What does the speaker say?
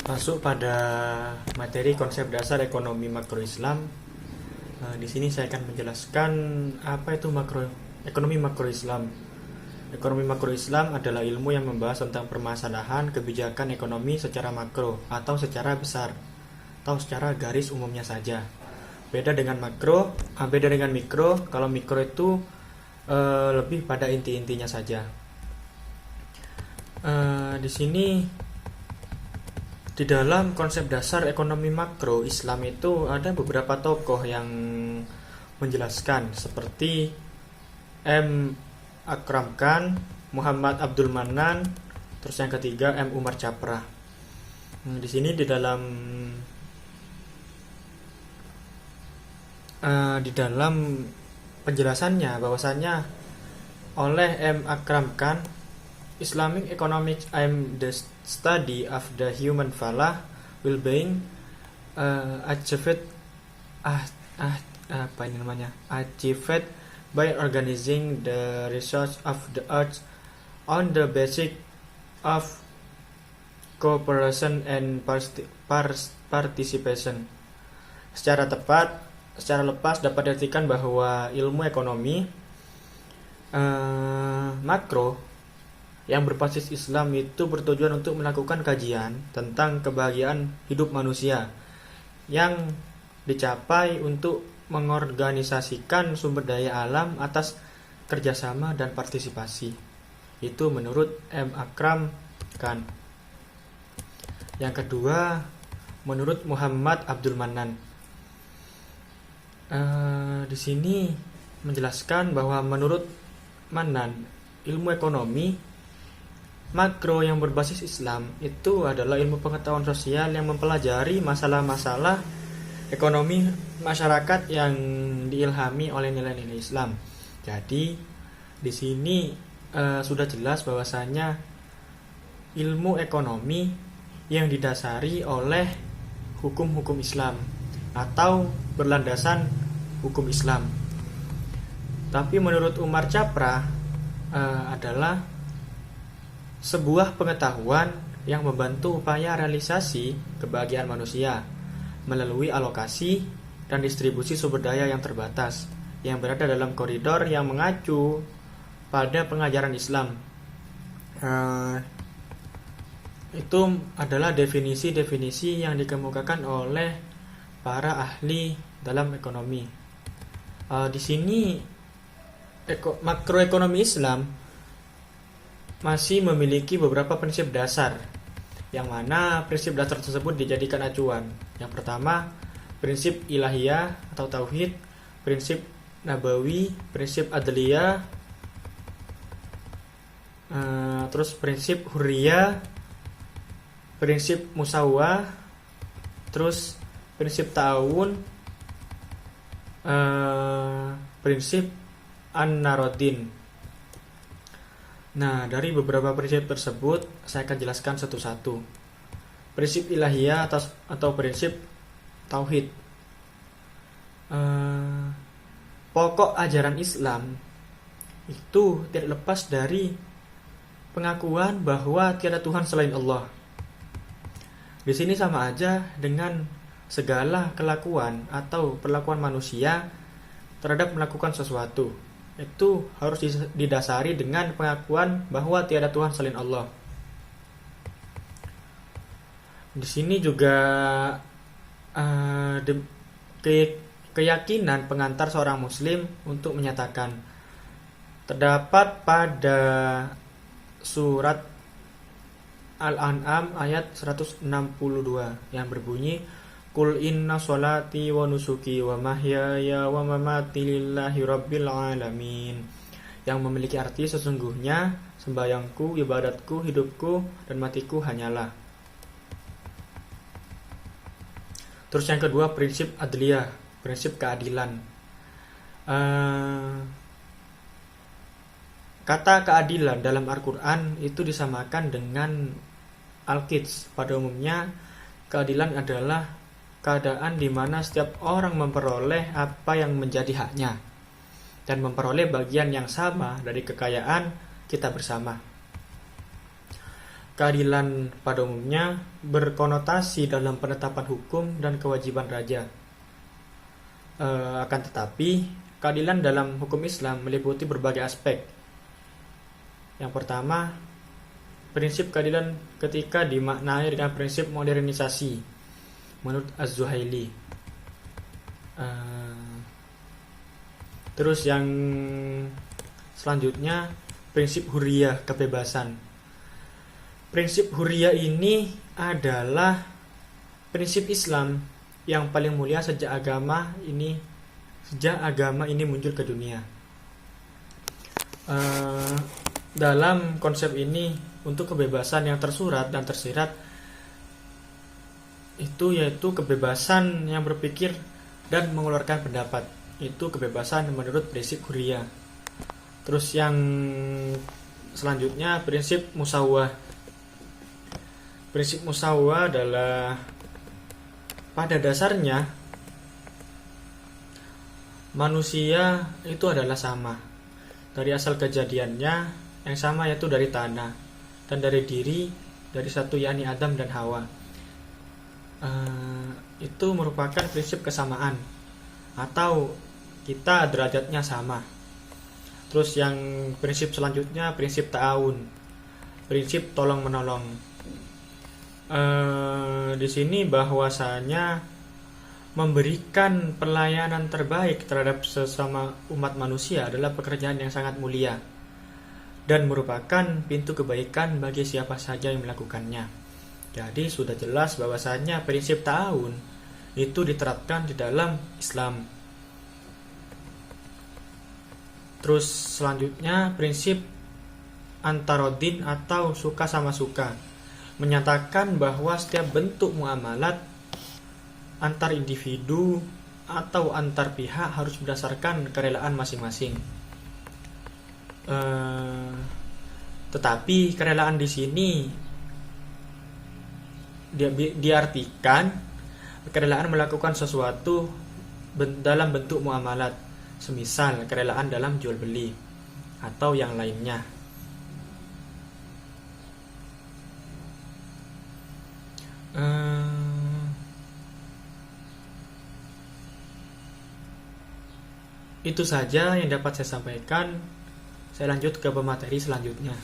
Masuk pada materi konsep dasar ekonomi makro Islam. Di sini saya akan menjelaskan apa itu ekonomi makro Islam. Ekonomi makro Islam adalah ilmu yang membahas tentang permasalahan kebijakan ekonomi secara makro atau secara besar atau secara garis umumnya saja. Beda dengan mikro. Kalau mikro itu lebih pada inti-intinya saja. Di sini di dalam konsep dasar ekonomi makro Islam itu ada beberapa tokoh yang menjelaskan seperti M. Akram Khan, Muhammad Abdul Manan, terus yang ketiga M. Umar Chaprah. Di sini di dalam penjelasannya bahwasanya oleh M. Akram Khan, Islamic economics aims the study of the human well-being achieved by organizing the resource of the earth on the basis of cooperation and participation. Secara lepas dapat diartikan bahwa ilmu ekonomi makro yang berbasis Islam itu bertujuan untuk melakukan kajian tentang kebahagiaan hidup manusia yang dicapai untuk mengorganisasikan sumber daya alam atas kerjasama dan partisipasi. Itu menurut M. Akram Khan. Yang kedua, menurut Muhammad Abdul Manan. Di sini menjelaskan bahwa menurut Manan, ilmu ekonomi makro yang berbasis Islam itu adalah ilmu pengetahuan sosial yang mempelajari masalah-masalah ekonomi masyarakat yang diilhami oleh nilai-nilai Islam. Jadi di sini sudah jelas bahwasanya ilmu ekonomi yang didasari oleh hukum-hukum Islam atau berlandasan hukum Islam. Tapi menurut Umar Chaprah adalah sebuah pengetahuan yang membantu upaya realisasi kebahagiaan manusia melalui alokasi dan distribusi sumber daya yang terbatas yang berada dalam koridor yang mengacu pada pengajaran Islam. Itu adalah definisi-definisi yang dikemukakan oleh para ahli dalam ekonomi. Di sini makroekonomi Islam masih memiliki beberapa prinsip dasar, yang mana prinsip dasar tersebut dijadikan acuan. Yang pertama, prinsip ilahiyah atau tauhid, prinsip nabawi, prinsip adliyah, terus prinsip hurriyah, prinsip musawwah, terus prinsip ta'awun, prinsip an-narodin. Nah, dari beberapa prinsip tersebut saya akan jelaskan satu-satu. Prinsip ilahiyah atau prinsip tauhid. Pokok ajaran Islam itu tidak lepas dari pengakuan bahwa tiada Tuhan selain Allah. Di sini sama aja dengan segala kelakuan atau perlakuan manusia terhadap melakukan sesuatu. Itu harus didasari dengan pengakuan bahwa tiada Tuhan selain Allah. Di sini juga keyakinan pengantar seorang muslim untuk menyatakan terdapat pada surat Al-An'am ayat 162 yang berbunyi Qul inna sholati wa nusuki wa mahyaya wa mamati lillahi rabbil alamin, yang memiliki arti sesungguhnya sembahyangku, ibadatku, hidupku, dan matiku hanyalah. Terus yang kedua, prinsip adliyah, prinsip keadilan. Kata keadilan dalam Al-Quran itu disamakan dengan Al-Qits. Pada umumnya, keadilan adalah keadaan di mana setiap orang memperoleh apa yang menjadi haknya dan memperoleh bagian yang sama dari kekayaan kita bersama. keadilan pada umumnya berkonotasi dalam penetapan hukum dan kewajiban raja. Akan tetapi, keadilan dalam hukum Islam meliputi berbagai aspek. Yang pertama, prinsip keadilan ketika dimaknai dengan prinsip modernisasi menurut Az-Zuhaili. Terus yang selanjutnya, prinsip huriyah, kebebasan. Prinsip huriyah ini adalah prinsip Islam yang paling mulia sejak agama ini muncul ke dunia. Dalam konsep ini, untuk kebebasan yang tersurat dan tersirat itu yaitu kebebasan yang berpikir dan mengeluarkan pendapat. Itu kebebasan menurut prinsip huriyah. Terus yang selanjutnya, prinsip musawah. Prinsip musawah adalah pada dasarnya manusia itu adalah sama. Dari asal kejadiannya yang sama, yaitu dari tanah dan dari diri, dari satu yakni Adam dan Hawa. Itu merupakan prinsip kesamaan atau kita derajatnya sama. Terus yang prinsip selanjutnya, prinsip ta'awun, prinsip tolong menolong. Di sini bahwasanya memberikan pelayanan terbaik terhadap sesama umat manusia adalah pekerjaan yang sangat mulia dan merupakan pintu kebaikan bagi siapa saja yang melakukannya. Jadi sudah jelas bahwasanya prinsip ta'awun itu diterapkan di dalam Islam. Terus selanjutnya, prinsip antarodin atau suka sama suka, menyatakan bahwa setiap bentuk muamalat antar individu atau antar pihak harus berdasarkan kerelaan masing-masing. Tetapi kerelaan di sini diartikan kerelaan melakukan sesuatu dalam bentuk muamalat, semisal kerelaan dalam jual beli atau yang lainnya. Itu saja yang dapat saya sampaikan. Saya lanjut ke pemateri selanjutnya.